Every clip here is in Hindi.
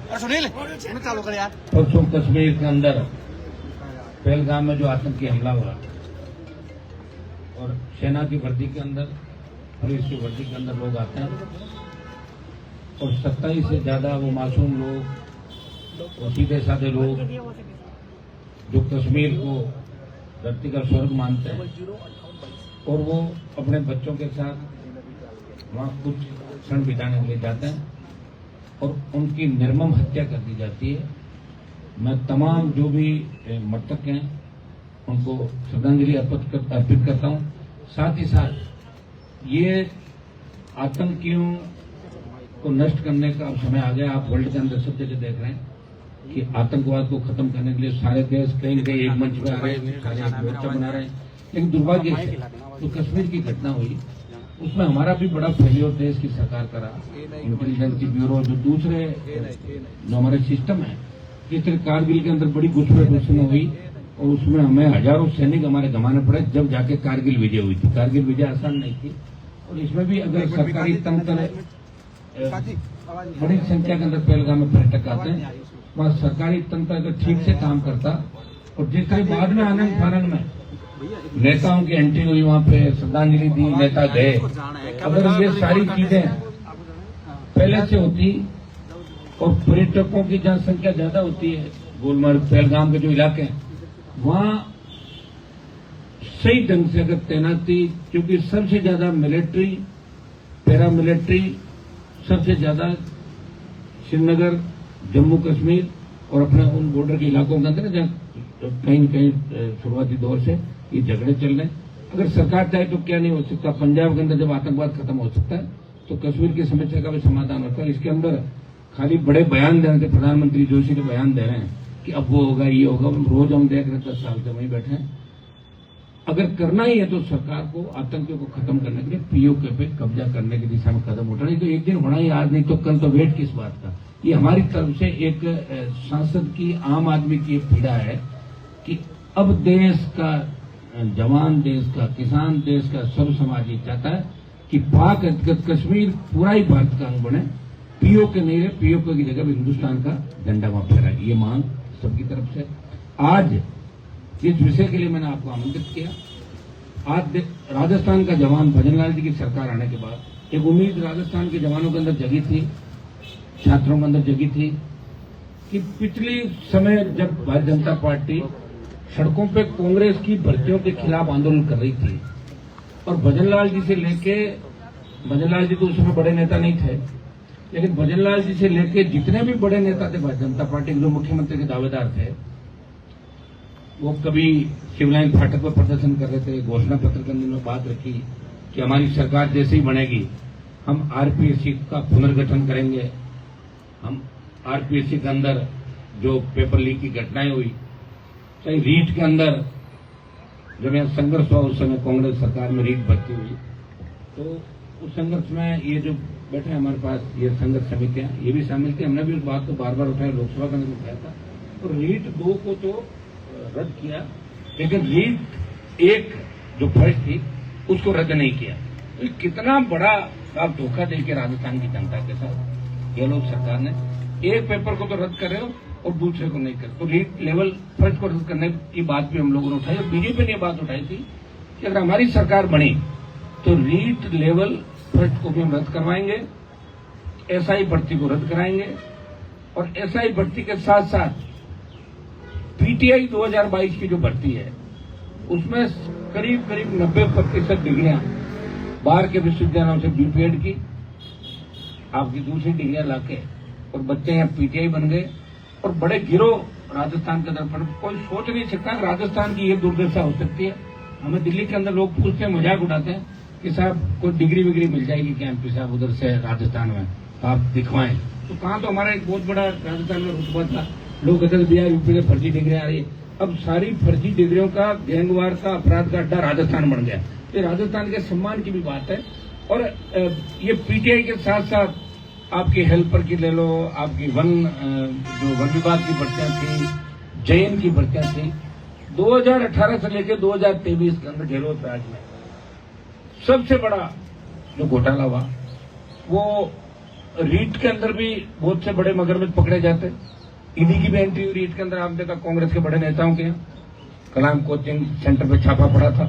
परसों कश्मीर के अंदर पहलगाम में जो आतंकी हमला हुआ और सेना की वर्दी के अंदर, पुलिस की वर्दी के अंदर लोग आते हैं और 27 से ज्यादा वो मासूम लोग और सीधे साधे लोग जो कश्मीर को धरती का स्वर्ग मानते हैं और वो अपने बच्चों के साथ वहां कुछ क्षण बिताने के लिए जाते हैं और उनकी निर्मम हत्या कर दी जाती है। मैं तमाम जो भी मृतक हैं उनको श्रद्धांजलि अर्पित करता हूं। साथ ही साथ ये आतंकियों को नष्ट करने का अब समय आ गया। आप वर्ल्ड के अंदर सब जगह देख रहे हैं कि आतंकवाद को खत्म करने के लिए सारे देश कहीं न कहीं एक मंच पे आ रहे हैं, सारे एक मोर्चा बना रहे हैं। लेकिन दुर्भाग्य से जो कश्मीर की घटना हुई उसमें हमारा भी बड़ा फेलियर देश की सरकार का रहा। इंटेलिजेंस ब्यूरो जो दूसरे जो हमारे सिस्टम है, जिस तरह कारगिल के अंदर बड़ी घुसपैठ हुई और उसमें हमें हजारों सैनिक हमारे गंवाने पड़े जब जाके कारगिल विजय हुई थी। कारगिल विजय आसान नहीं थी और इसमें भी अगर सरकारी तंत्र बड़ी संख्या के अंदर पहलगाम में पर्यटक आते हैं, वहाँ सरकारी तंत्र अगर ठीक से काम करता और जिस तरह बाद में आनंद फानंद में नेताओं की एंट्री हुई, वहाँ पे श्रद्धांजलि दी, नेता गए, अगर ये सारी चीजें पहले से होती और पर्यटकों की जहाँ संख्या ज्यादा होती है, गुलमर्ग पहलगाम के जो इलाके हैं, वहाँ सही ढंग से अगर तैनाती, क्योंकि सबसे ज्यादा मिलिट्री, पैरामिलिट्री सबसे ज्यादा श्रीनगर, जम्मू कश्मीर और अपने उन बॉर्डर के इलाकों के अंदर जहाँ कहीं न कहीं शुरुआती दौर से ये झगड़े चल रहे हैं। अगर सरकार चाहे तो क्या नहीं हो सकता। पंजाब के अंदर जब आतंकवाद खत्म हो सकता है तो कश्मीर की समस्या का भी समाधान होता है। इसके अंदर खाली बड़े बयान दे रहे थे, प्रधानमंत्री जोशी के बयान दे रहे हैं कि अब वो होगा, ये होगा, रोज हम देख रहे हैं 10 साल से वहीं बैठे हैं। अगर करना ही है तो सरकार को आतंकियों को खत्म करने के लिए पीओके पे कब्जा करने की दिशा में कदम उठाना। तो एक दिन होना ही, आज नहीं तो कल, तो वेट किस बात का। ये हमारी तरफ से एक सांसद की, आम आदमी की एक पीड़ा है कि अब देश का जवान, देश का किसान, देश का सर्व समाज ये चाहता है कि पाक अधिकृत कश्मीर पूरा ही भारत का अंग बने। पीओके नहीं रहे, पीओके की जगह हिंदुस्तान का झंडा वहां फहराए, ये मांग सबकी तरफ से। आज इस विषय के लिए मैंने आपको आमंत्रित किया। आज राजस्थान का जवान, भजनलाल जी की सरकार आने के बाद एक उम्मीद राजस्थान के जवानों के अंदर जगी थी, छात्रों के अंदर जगी थी कि पिछले समय जब भारतीय जनता पार्टी सड़कों पे कांग्रेस की भर्तियों के खिलाफ आंदोलन कर रही थी और भजनलाल जी से लेके, भजनलाल जी तो उस समय बड़े नेता नहीं थे, लेकिन भजनलाल जी से लेके जितने भी बड़े नेता थे भारतीय जनता पार्टी के, जो मुख्यमंत्री के दावेदार थे, वो कभी शिवलाइन फाटक पर प्रदर्शन कर रहे थे। घोषणा पत्र के अंदर में बात रखी कि हमारी सरकार जैसे ही बनेगी हम आरपीएससी का पुनर्गठन करेंगे। हम आरपीएससी के अंदर जो पेपर लीक की घटनाएं हुई, चाहे रीट के अंदर जब यहाँ संघर्ष हुआ, उस समय कांग्रेस सरकार में रीट भर्ती हुई, तो उस संघर्ष में ये जो बैठे हमारे पास ये संघर्ष समितियां, ये भी शामिल थी। हमने भी उस बात को बार बार उठाया, लोकसभा के अंदर उठाया था। तो रीट 2 को तो रद्द किया, लेकिन रीट 1 जो फर्स्ट थी उसको रद्द नहीं किया। तो कितना बड़ा आप धोखा देके राजस्थान की जनता के साथ ये लोग सरकार ने, एक पेपर को तो रद्द कर रहे हो और दूसरे को नहीं कर। तो रीट लेवल फर्स्ट को रद्द करने की बात भी हम लोगों ने उठाई और बीजेपी ने बात उठाई थी कि अगर हमारी सरकार बनी तो रीट लेवल फर्स्ट को भी हम रद्द करवाएंगे, एसआई भर्ती को रद्द कराएंगे और एसआई भर्ती के साथ साथ पीटीआई 2022 की जो भर्ती है उसमें करीब करीब 90% डिग्रियां बाहर के विश्वविद्यालयों से बीपीएड की, आपकी दूसरी डिग्रियां लाके, और बच्चे यहाँ पीटीआई बन गए और बड़े गिरोह राजस्थान के अंदर। कोई सोच नहीं सकता राजस्थान की ये दुर्दशा हो सकती है। हमें दिल्ली के अंदर लोग पूछते हैं, मजाक उड़ाते हैं कि साहब कोई डिग्री विग्री मिल जाएगी क्या एमपी साहब उधर से राजस्थान में, तो आप दिखवाएं। तो कहाँ, तो हमारा एक बहुत बड़ा राजस्थान में रुतबा था। लोग कहते थे बिहार यूपी से फर्जी डिग्रियां आ रही है। अब सारी फर्जी डिग्रियों का, गैंगवार का, अपराध का अड्डा राजस्थान बन गया। ये राजस्थान के सम्मान की भी बात है। और ये पीटीआई के साथ साथ आपकी हेल्पर की ले लो, आपकी जो वन विभाग की भर्तियां थी, जैन की भर्तियां थी, 2018 से लेकर 2023 के अंदर गहलोत राज में सबसे बड़ा जो घोटाला हुआ वो रीट के अंदर भी बहुत से बड़े मगरमच्छ पकड़े जाते। ईडी की भी एंट्री हुई रीट के अंदर। आपने देखा कांग्रेस के बड़े नेताओं के कलाम कोचिंग सेंटर पे छापा पड़ा था।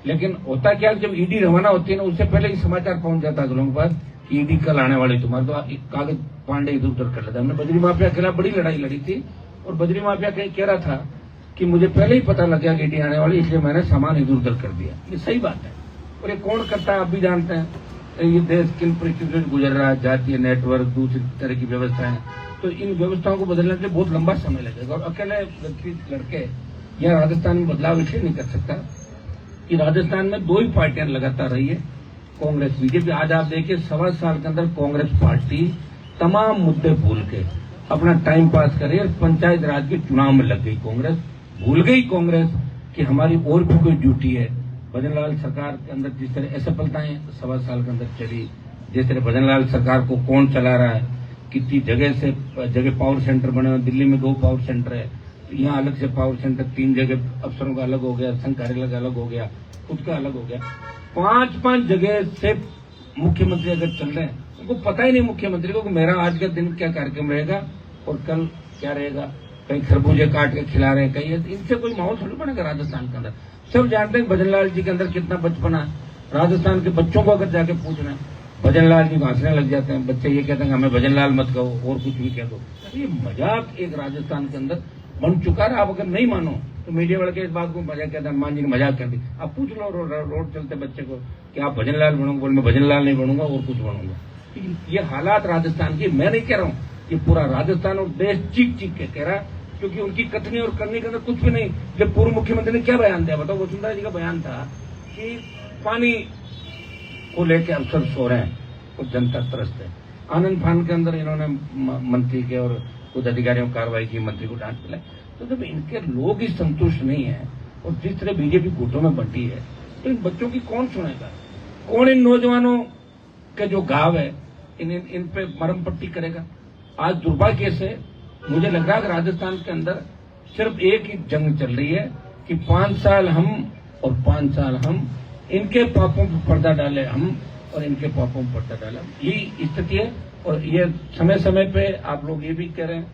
लेकिन होता क्या, जब ईडी रवाना होती है ना, उससे पहले ही समाचार पहुंच जाता है लोगों के पास कि ईडी कल आने वाली, तुम्हारे तो कागज पांडे इधर उधर कर लेता। हमने बजरी माफिया के खिलाफ बड़ी लड़ाई लड़ी थी और बजरी माफिया कह रहा था कि मुझे पहले ही पता लग गया कि ईडी आने वाली, इसलिए मैंने सामान इधर उधर कर दिया। ये सही बात है। और ये कौन करता है आप भी जानते हैं। ये देश किन परिस्थितियों से गुजर रहा है, जातीय नेटवर्क, दूसरी तरह की व्यवस्थाएं, तो इन व्यवस्थाओं को बदलने के लिए बहुत लंबा समय लगेगा। और अकेले व्यक्ति लड़के या राजस्थान में बदलाव इसलिए नहीं कर सकता कि राजस्थान में दो ही पार्टियां लगातार रही है, कांग्रेस बीजेपी। आज आप देखिए 1.25 साल के अंदर कांग्रेस पार्टी तमाम मुद्दे भूल के अपना टाइम पास करे और पंचायत राज के चुनाव में लग गई कांग्रेस। भूल गई कांग्रेस कि हमारी और भी कोई ड्यूटी है। भजनलाल सरकार के अंदर जिस तरह असफलताएं 1.25 साल के अंदर चली, जिस तरह भजनलाल सरकार को कौन चला रहा है, कितनी जगह पावर सेंटर बने हुए। दिल्ली में 2 पावर सेंटर है, यहाँ अलग से पावर सेंटर, 3 जगह अफसरों का अलग हो गया, संघ कार्यालय का अलग हो गया, खुद का अलग हो गया। 5-5 जगह से मुख्यमंत्री अगर चल रहे हैं, उनको पता ही नहीं मुख्यमंत्री को कि मेरा आज का दिन क्या कार्यक्रम रहेगा और कल क्या रहेगा। कहीं खरबूजे काट के खिला रहे हैं, कहीं इनसे कोई माहौल थोड़ी बनेगा राजस्थान के अंदर। सब जानते हैं भजनलाल जी के अंदर कितना बचपना है। राजस्थान के बच्चों को अगर जाके पूछना है, भजनलाल जी को हंसने लग जाते हैं बच्चे। ये कहते हैं हमें भजनलाल मत कहो और कुछ भी कह दो। ये मजाक एक राजस्थान के अंदर बन चुका है। आप अगर नहीं मानो तो मीडिया वाले के इस बात को मजाक कहते हैं, हनुमान जी ने मजाक कर दी। आप पूछ लो रोड चलते बच्चे को कि आप भजनलाल बनोगे, बोल मैं भजनलाल नहीं बनूंगा और कुछ बनूंगा। ये हालात राजस्थान की, मैं नहीं कह रहा हूँ, ये पूरा राजस्थान और देश चीख चीख के कह रहा है, क्योंकि उनकी कथनी और करने के अंदर कुछ भी नहीं। जब पूर्व मुख्यमंत्री ने क्या बयान दिया बताओ, वसुंधरा जी का बयान था कि पानी को लेकर अफसर सो रहे हैं और जनता त्रस्त है। आनंद फान के अंदर इन्होंने मंत्री के और कुछ अधिकारियों कार्रवाई की, मंत्री को डांट मिला। तो जब इनके लोग ही संतुष्ट नहीं है और जिस तरह बीजेपी गुटों में बंटी है, तो इन बच्चों की कौन सुनेगा? कौन इन नौजवानों के जो घाव है इन पे मरहम पट्टी करेगा? आज दुर्भाग्य से मुझे लग रहा है कि राजस्थान के अंदर सिर्फ एक ही जंग चल रही है कि 5 साल हम और 5 साल हम, इनके पापों पर पर्दा डाले हम और इनके पापों पर पर्दा डाले हम। यही स्थिति है। और ये समय समय पे आप लोग ये भी कह रहे हैं,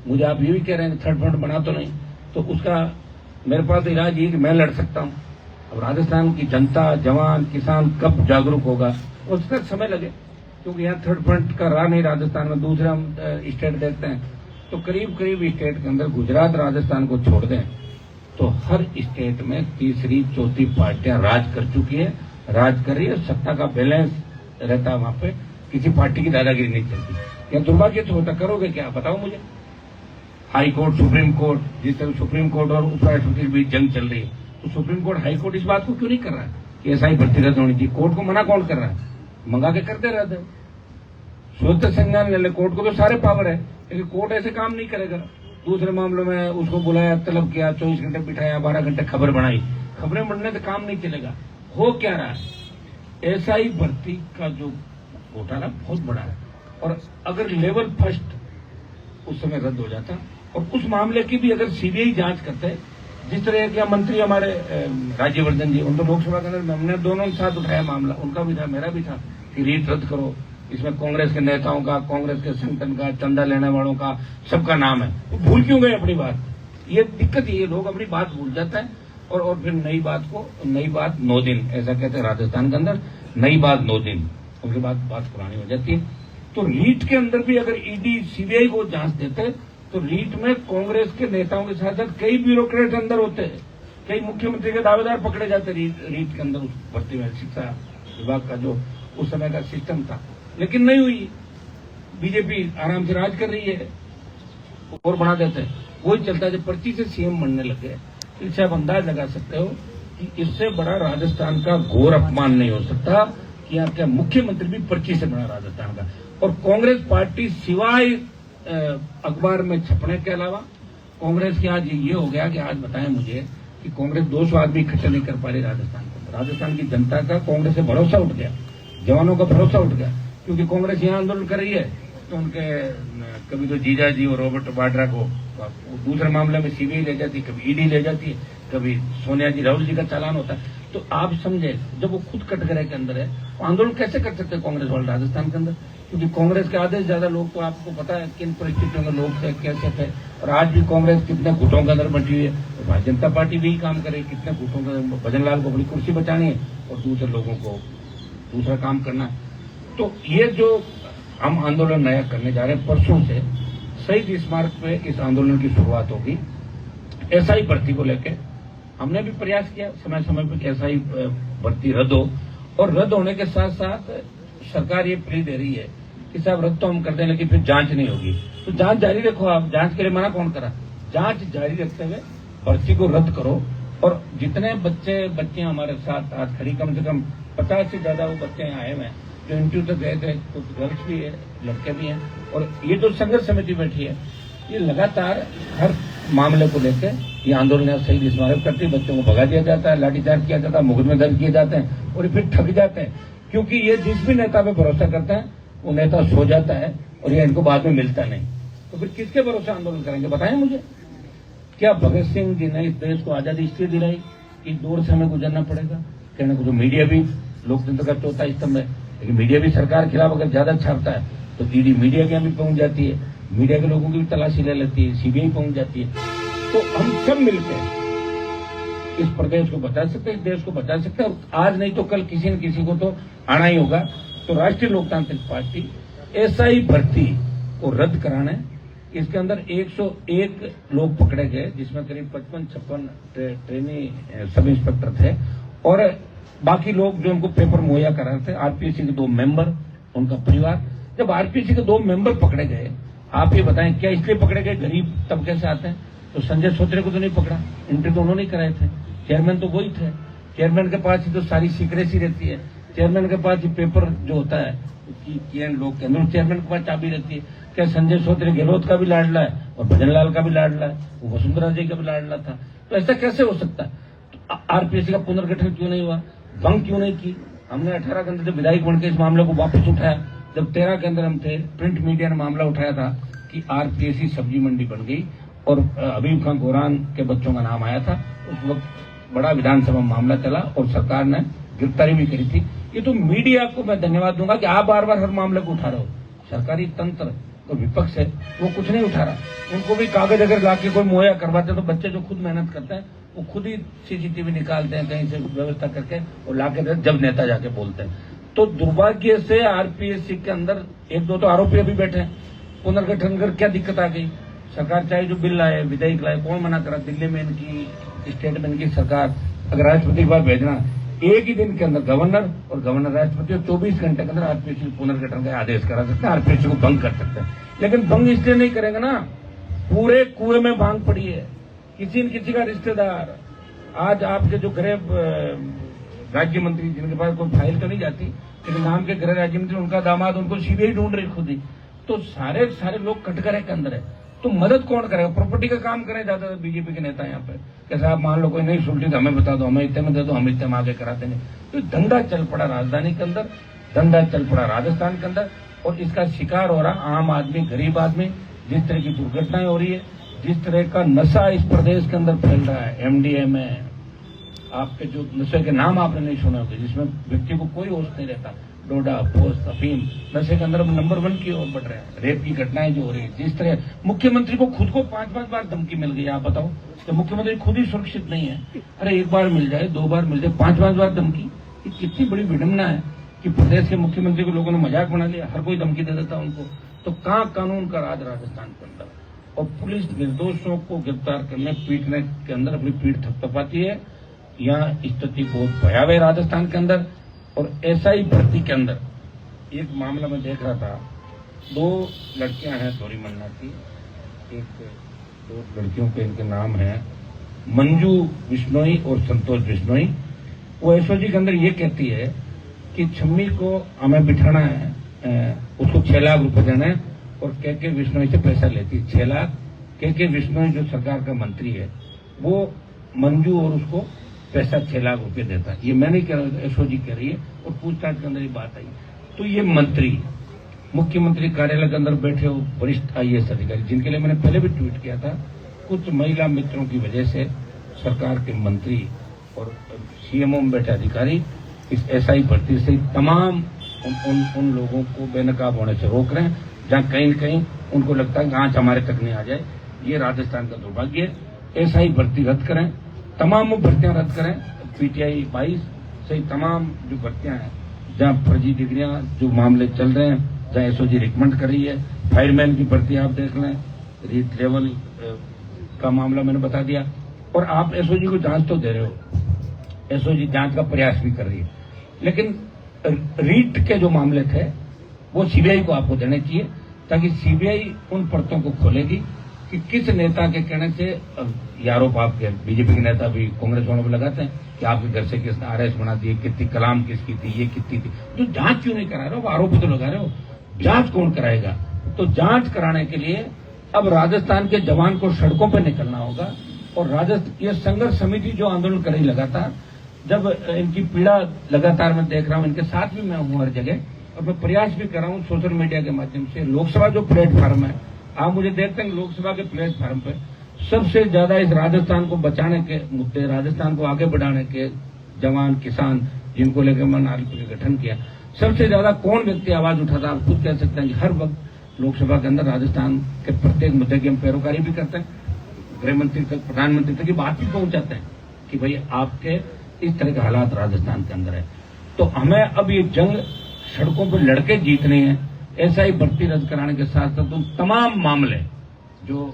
मुझे आप ये भी कह रहे हैं कि थर्ड फ्रंट बना तो नहीं, तो उसका मेरे पास इलाज ये कि मैं लड़ सकता हूँ। अब राजस्थान की जनता, जवान, किसान कब जागरूक होगा उस तक समय लगे, क्योंकि यहाँ थर्ड फ्रंट का रहा नहीं राजस्थान में। दूसरे हम स्टेट देखते हैं तो करीब स्टेट के अंदर गुजरात राजस्थान को छोड़ दें तो हर स्टेट में तीसरी चौथी पार्टियां राज कर चुकी है, राज कर रही है। सत्ता का बैलेंस रहता है वहां पे, किसी पार्टी की दादागिरी नहीं चलती। या दुर्भाग्य तो होता, करोगे क्या बताओ मुझे? हाई कोर्ट, सुप्रीम कोर्ट, जिस तरह सुप्रीम कोर्ट और उपराष्ट्रपति के बीच जंग चल रही है, तो सुप्रीम कोर्ट, हाई कोर्ट इस बात को क्यों नहीं कर रहा है कि ऐसा ही भर्ती रद्द होनी चाहिए? कोर्ट को मना कौन कर रहा है? मंगा के करते रहते हैं। स्वतः संज्ञान ले ले, कोर्ट को तो सारे पावर है, लेकिन कोर्ट ऐसे काम नहीं करेगा। दूसरे मामलों में उसको बुलाया, तलब किया, 24 घंटे बिठाया, 12 घंटे खबर बनाई। खबरें बनने से काम नहीं चलेगा। हो क्या रहा है? ऐसा ही भर्ती का जो घोटाला बहुत बड़ा है। और अगर लेवल फर्स्ट उस समय रद्द हो जाता और उस मामले की भी अगर सीबीआई जांच करते, जिस तरह के मंत्री हमारे राज्यवर्धन जी, उनको लोकसभा के अंदर हमने दोनों के साथ उठाया मामला, उनका भी था मेरा भी था कि रीट रद्द करो। इसमें कांग्रेस के नेताओं का, कांग्रेस के संगठन का, चंदा लेने वालों का, सबका नाम है। तो भूल क्यों गए अपनी बात? ये दिक्कत, ये लोग अपनी बात भूल जाते हैं और फिर नई बात 9 दिन, ऐसा कहते हैं राजस्थान के अंदर, नई बात 9 दिन, उनके बाद बात पुरानी हो जाती है। तो रीट के अंदर भी अगर ईडी सीबीआई को जांच देते तो रीट में कांग्रेस के नेताओं के साथ साथ कई ब्यूरोक्रेट अंदर होते, कई मुख्यमंत्री के दावेदार पकड़े जाते रीट के अंदर, उस भर्ती में शिक्षा विभाग का जो उस समय का सिस्टम था। लेकिन नहीं हुई। बीजेपी आराम से राज कर रही है और बना देते हैं। वही चलता है। जब पर्ची से सीएम बनने लगे, इससे आप अंदाज लगा सकते हो कि इससे बड़ा राजस्थान का घोर अपमान नहीं हो सकता कि आपके मुख्यमंत्री भी पर्ची से बना राजस्थान का। और कांग्रेस पार्टी सिवाय अखबार में छपने के अलावा, कांग्रेस की आज ये हो गया कि आज बताएं मुझे कि कांग्रेस 200 आदमी इकट्ठा नहीं कर पा रही राजस्थान को। राजस्थान की जनता का कांग्रेस से भरोसा उठ गया, जवानों का भरोसा उठ गया, क्योंकि कांग्रेस यहाँ आंदोलन कर रही है तो उनके कभी तो जीजा जी और रॉबर्ट वाड्रा को दूसरे मामले में सीबीआई ले जाती है, कभी ईडी ले जाती है, कभी सोनिया जी, राहुल जी का चालान होता है। तो आप समझे, जब वो खुद कटघरे के अंदर है, आंदोलन कैसे कर सकते हैं कांग्रेस वाले राजस्थान के अंदर? क्योंकि कांग्रेस के आधे से ज्यादा लोग तो आपको पता है किन परिस्थितियों में लोग थे, कैसे थे। और आज भी कांग्रेस कितने गुटों के अंदर बटी हुई है। और भारतीय जनता पार्टी भी काम करे, कितने गुटों के अंदर। भजन लाल को अपनी कुर्सी बचानी है और दूसरे लोगों को दूसरा काम करना है। तो ये जो हम आंदोलन नया करने जा रहे हैं, परसों से शहीद स्मारक पे इस आंदोलन की शुरुआत होगी। एसआई भर्ती को लेके हमने भी प्रयास किया समय समय पर कि एसआई भर्ती रद्द हो, और रद्द होने के साथ साथ सरकार ये प्ली दे रही है कि साहब रद्द तो हम कर दें लेकिन फिर जांच नहीं होगी। तो जांच जारी रखो आप, जांच के लिए मना कौन करा? जांच जारी रखते हुए भर्ती को रद्द करो। और जितने बच्चे बच्चियां हमारे साथ आज खड़ी, कम से कम 50 से ज्यादा वो बच्चे यहाँ आए हुए हैं जो इंटरव्यू तक गए थे, कुछ गर्ल्स भी है, लड़के भी हैं। और ये जो संघर्ष समिति बैठी है, ये लगातार हर मामले को लेकर ये आंदोलन शहीद स्मारक करती है। बच्चों को भगा दिया जाता है, लाठीचार्ज किया जाता है, मुकदमे दर्ज किए जाते हैं और फिर ठग जाते हैं। क्योंकि ये जिस भी नेता पे भरोसा करते हैं वो नेता सो जाता है और ये इनको बाद में मिलता नहीं। तो फिर किसके भरोसे आंदोलन करेंगे बताएं मुझे? क्या भगत सिंह जी ने इस देश को आजादी इसलिए दिलाई कि इस दौर से हमें गुजरना पड़ेगा? कहने को तो मीडिया भी लोकतंत्र का चौथा स्तंभ है, लेकिन मीडिया भी सरकार के खिलाफ अगर ज्यादा छापता है तो ईडी मीडिया के यहाँ भी पहुंच जाती है, मीडिया के लोगों की भी तलाशी ले लेती है, सीबीआई पहुंच जाती है। तो हम सब मिलकर इस प्रदेश को बचा सकते हैं, इस देश को बचा सकते हैं। और आज नहीं तो कल किसी न किसी को तो आना ही होगा। तो राष्ट्रीय लोकतांत्रिक पार्टी एसआई भर्ती को रद्द कराने, इसके अंदर 101 लोग पकड़े गए जिसमें करीब 55-56 ट्रेनी सब इंस्पेक्टर थे और बाकी लोग जो उनको पेपर मुहैया करा रहे थे, आरपीएससी के 2 मेंबर, उनका परिवार। जब आरपीएससी के 2 मेंबर पकड़े गए, आप ये बताएं क्या इसलिए पकड़े गए? गरीब तबके से आते हैं तो संजय सोत्रे को तो नहीं पकड़ा, इंटरव्यू तो उन्होंने कराए थे, चेयरमैन तो वही थे, चेयरमैन के पास ही तो सारी सीक्रेसी रहती है, चेयरमैन के पास ही पेपर जो होता है लोग के अंदर चेयरमैन के पास चाबी रहती है। क्या संजय सोत्रे गहलोत का भी लाडला है और भजन लाल का भी लाडला है, वो वसुंधरा जी का भी लाडला था। तो ऐसा कैसे हो सकता है? तो आरपीएससी का पुनर्गठन क्यों नहीं हुआ? भंग क्यों नहीं की? हमने 18 के अंदर जब विधायक बन के इस मामले को वापस उठाया, जब 13 के अंदर हम थे, प्रिंट मीडिया ने मामला उठाया था कि आरपीएससी सब्जी मंडी बन गई और हबीब खान गोरान के बच्चों का नाम आया था। उस वक्त बड़ा विधानसभा मामला चला और सरकार ने गिरफ्तारी भी करी थी। ये तो मीडिया को मैं धन्यवाद दूंगा कि आप बार बार हर मामले को उठा रहे हो। सरकारी तंत्र तो विपक्ष है, वो कुछ नहीं उठा रहा। उनको भी कागज अगर लाके कोई मुहैया करवाते हैं तो बच्चे जो खुद मेहनत करते हैं वो खुद ही सीसीटीवी निकालते हैं कहीं से व्यवस्था करके और लाके जब नेता जाके बोलते हैं। तो दुर्भाग्य से आरपीएससी के अंदर 1-2 तो आरोपी अभी बैठे हैं। पुनर्गठन कर क्या दिक्कत आ गई? सरकार चाहे जो बिल लाए, विधेयक लाए, कौन मना करा? दिल्ली में इनकी स्टेट में इनकी सरकार अगर राष्ट्रपति के पास भेजना, एक ही दिन के अंदर गवर्नर और गवर्नर राष्ट्रपति 24 घंटे के अंदर आरपीएससी पुनर्गठन का आदेश करा सकते हैं, आरपीएससी को भंग कर सकते हैं। लेकिन भंग इसलिए नहीं करेंगे ना, पूरे कुएं में भांग पड़ी है। किसी न किसी का रिश्तेदार, आज आपके जो गृह राज्य मंत्री जिनके पास कोई फाइल तो नहीं जाती, लेकिन नाम के गृह राज्य मंत्री, उनका दामाद उनको सीबीआई ढूंढ रही खुद ही। तो सारे लोग कटघरे के अंदर है। तो मदद कौन करेगा? प्रॉपर्टी का काम करें ज्यादा बीजेपी के नेता यहाँ पे। कैसे आप मान लो कोई नहीं सुलटी तो हमें बता दो, हमें इतने में दे दो, हम इतने में आगे करा देंगे। तो धंधा चल पड़ा राजधानी के अंदर, धंधा चल पड़ा राजस्थान के अंदर और इसका शिकार हो रहा आम आदमी, गरीब आदमी। जिस तरह की दुर्घटनाएं हो रही है, जिस तरह का नशा इस प्रदेश के अंदर फैल रहा है, एमडीएमए, आपके जो नशे के नाम आपने नहीं सुने होंगे, जिसमें व्यक्ति को कोई होश नहीं रहता, डोडा, पोस्त, अफीम, नशे के अंदर नंबर 1 की ओर बढ़ रहे हैं। रेप की घटनाएं जो हो रही है, जिस तरह मुख्यमंत्री को खुद को 5-5 बार धमकी मिल गई। आप बताओ, तो मुख्यमंत्री खुद ही सुरक्षित नहीं है। अरे 1 बार मिल जाए, 2 बार मिल जाए, 5-5 बार धमकी, ये कितनी बड़ी विडंबना है कि प्रदेश के मुख्यमंत्री को लोगों ने मजाक बना लिया, हर कोई धमकी दे देता उनको। तो कहाँ कानून का राज राजस्थान के अंदर? और पुलिस निर्दोषों को गिरफ्तार करने, पीटने के अंदर अपनी पीठ थपथपाती है। यहाँ स्थिति बहुत भयावह है राजस्थान के अंदर। और एसआई भर्ती के अंदर एक मामला मैं देख रहा था, 2 लड़कियां हैं थोड़ी मन्ना की, 2 लड़कियों के इनके नाम हैं मंजू बिश्नोई और संतोष बिश्नोई। वो एसओजी के अंदर ये कहती है कि छम्मी को हमें बिठाना है, उसको 6 लाख रुपए देना है और के बिश्नोई से पैसा लेती है 6 लाख। के बिश्नोई जो सरकार का मंत्री है वो मंजू और उसको पैसा 6 लाख रुपए देता है। ये मैं नहीं कह रहा, एसओजी कह रही है और पूछताछ के अंदर ये बात आई। तो ये मंत्री, मुख्यमंत्री कार्यालय के अंदर बैठे हो वरिष्ठ आईएएस अधिकारी, जिनके लिए मैंने पहले भी ट्वीट किया था, कुछ महिला मित्रों की वजह से सरकार के मंत्री और सीएमओ में बैठे अधिकारी इस एसआई भर्ती से तमाम उन लोगों को बेनकाब होने से रोक रहे हैं, जहां कहीं न कहीं उनको लगता है कि आंच हमारे तक नहीं आ जाए। ये राजस्थान का दुर्भाग्य है। एसआई भर्ती रद्द करें, तमाम भर्तियां रद्द करें। पीटीआई 22 सही तमाम जो भर्तियां हैं, जहां फर्जी डिग्रियां जो मामले चल रहे हैं, जहां एसओजी रिकमेंड कर रही है, फायरमैन की भर्ती आप देख लें, रीट लेवल का मामला मैंने बता दिया। और आप एसओजी को जांच तो दे रहे हो, एसओजी जांच का प्रयास भी कर रही है, लेकिन रीट के जो मामले थे वो सीबीआई को आपको देने चाहिए, ताकि सीबीआई उन परतों को खोलेगी कि किस नेता के कहने से ये आरोप आपके बीजेपी के नेता भी कांग्रेस वालों पर लगाते हैं कि आपके घर से किसने आरएस बना दिए, कितनी कलाम किसकी थी, ये कितनी थी। तो जांच क्यों नहीं करा रहे हो? आरोप तो लगा रहे हो, जांच कौन कराएगा? तो जांच कराने के लिए अब राजस्थान के जवान को सड़कों पर निकलना होगा। और राजस्थान ये संघर्ष समिति जो आंदोलन कर रही लगातार, जब इनकी पीड़ा लगातार मैं देख रहा हूं, इनके साथ भी मैं हूं हर जगह, और मैं प्रयास भी कर रहा हूं सोशल मीडिया के माध्यम से। लोकसभा जो प्लेटफॉर्म है, आप मुझे देखते हैं लोकसभा के प्लेटफॉर्म पे सबसे ज्यादा इस राजस्थान को बचाने के मुद्दे, राजस्थान को आगे बढ़ाने के जवान किसान जिनको लेकर मैंने आरपी का गठन किया, सबसे ज्यादा कौन व्यक्ति आवाज उठाता? आप खुद कह सकते हैं कि हर वक्त लोकसभा के अंदर राजस्थान के प्रत्येक मुद्दे की हम पैरोकारी भी करते हैं, गृह मंत्री तक, प्रधानमंत्री तक की बात भी पहुंचाते हैं कि भाई आपके इस तरह के हालात राजस्थान के अंदर है। तो हमें अब ये जंग सड़कों पर लड़के जीतनी है। ऐसा ही भर्ती रद्द कराने के साथ साथ उन तमाम मामले जो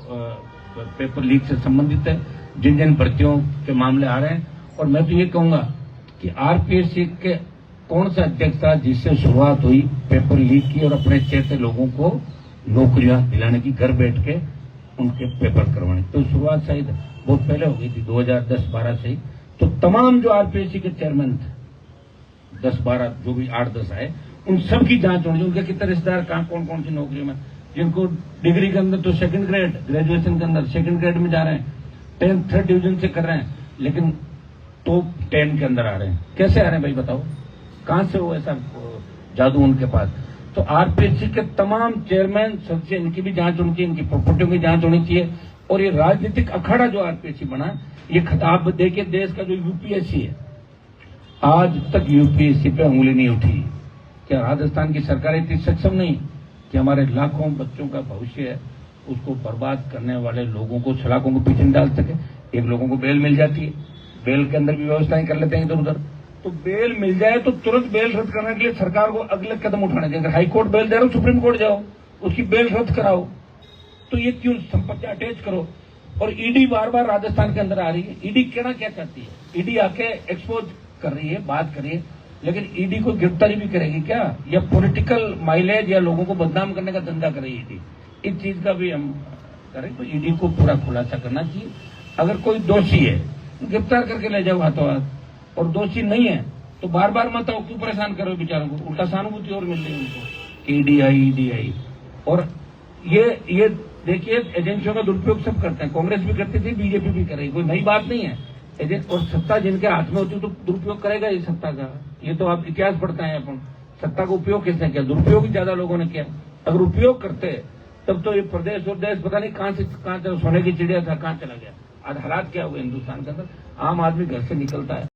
पेपर लीक से संबंधित है, जिन जिन भर्तियों के मामले आ रहे हैं, और मैं तो ये कहूंगा कि आरपीएससी के कौन सा अध्यक्ष था जिससे शुरुआत हुई पेपर लीक की और अपने चेहते लोगों को नौकरियां दिलाने की, घर बैठ के उनके पेपर करवाने? तो शुरुआत शायद बहुत पहले हो गई थी, 2010-12 से ही। तो तमाम जो आरपीएससी के चेयरमैन थे, 10-12 जो भी 8-10 आए, उन सब की जांच होनी चाहिए। उनके कितने रिश्तेदार कहां कौन कौन सी नौकरियों में, जिनको डिग्री के अंदर तो सेकंड ग्रेड, ग्रेजुएशन के अंदर सेकंड ग्रेड में जा रहे हैं, 10th 3rd डिवीजन से कर रहे हैं, लेकिन टॉप 10 के अंदर आ रहे हैं। कैसे आ रहे हैं भाई बताओ? कहां से वो ऐसा जादू उनके पास? तो आरपीएससी के तमाम चेयरमैन सदस्य, इनकी भी जांच होनी चाहिए, इनकी प्रॉपर्टियों की जांच होनी चाहिए। और ये राजनीतिक अखाड़ा जो आरपीएससी बना, ये खिताब देखिए, देश का जो यूपीएससी है, आज तक यूपीएससी पे उंगली नहीं उठी। क्या राजस्थान की सरकार इतनी सक्षम नहीं कि हमारे लाखों बच्चों का भविष्य है उसको बर्बाद करने वाले लोगों को, सलाखों को पीछे डाल सके? एक लोगों को बेल मिल जाती है, बेल के अंदर भी व्यवस्थाएं कर लेते हैं इधर उधर। तो बेल मिल जाए तो तुरंत बेल रद्द करने के लिए सरकार को अगले कदम उठाने चाहिए। अगर हाईकोर्ट बेल दे रहा हो, सुप्रीम कोर्ट जाओ, उसकी बेल रद्द कराओ। तो ये क्यों संपत्ति अटैच करो? और ईडी बार बार राजस्थान के अंदर आ रही है। ईडी कहना क्या चाहती है? ईडी आके एक्सपोज कर रही है, बात कर रही है, लेकिन ईडी को गिरफ्तारी भी करेगी क्या? या पॉलिटिकल माइलेज या लोगों को बदनाम करने का धंधा करेगी ईडी? इस चीज का भी हम करें तो ईडी को पूरा खुलासा करना चाहिए। अगर कोई दोषी है गिरफ्तार करके ले जाओ हाथों हाथ, और दोषी नहीं है तो बार बार मत आओ, क्यों परेशान करो बेचारों को? उल्टा सहानुभूति और मिल रही है उनको कि ईडी आई। और ये देखिए, एजेंसियों का दुरुपयोग सब करते हैं, कांग्रेस भी करती थी, बीजेपी भी करेगी, कोई नई बात नहीं है। एजेंट और सत्ता जिनके हाथ में होती है तो दुरुपयोग करेगा ये सत्ता का। ये तो आप इतिहास पढ़ते हैं अपन, सत्ता का उपयोग किसने किया? दुरुपयोग ही ज्यादा लोगों ने किया। अगर उपयोग करते तब तो ये प्रदेश और देश पता नहीं कहां से सोने की चिड़िया था, कहां चला गया। आज हालात क्या हुए हिंदुस्तान के अंदर? आम आदमी घर से निकलता है।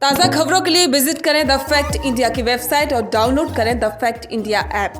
ताज़ा खबरों के लिए विजिट करें द फैक्ट इंडिया की वेबसाइट और डाउनलोड करें द फैक्ट इंडिया ऐप।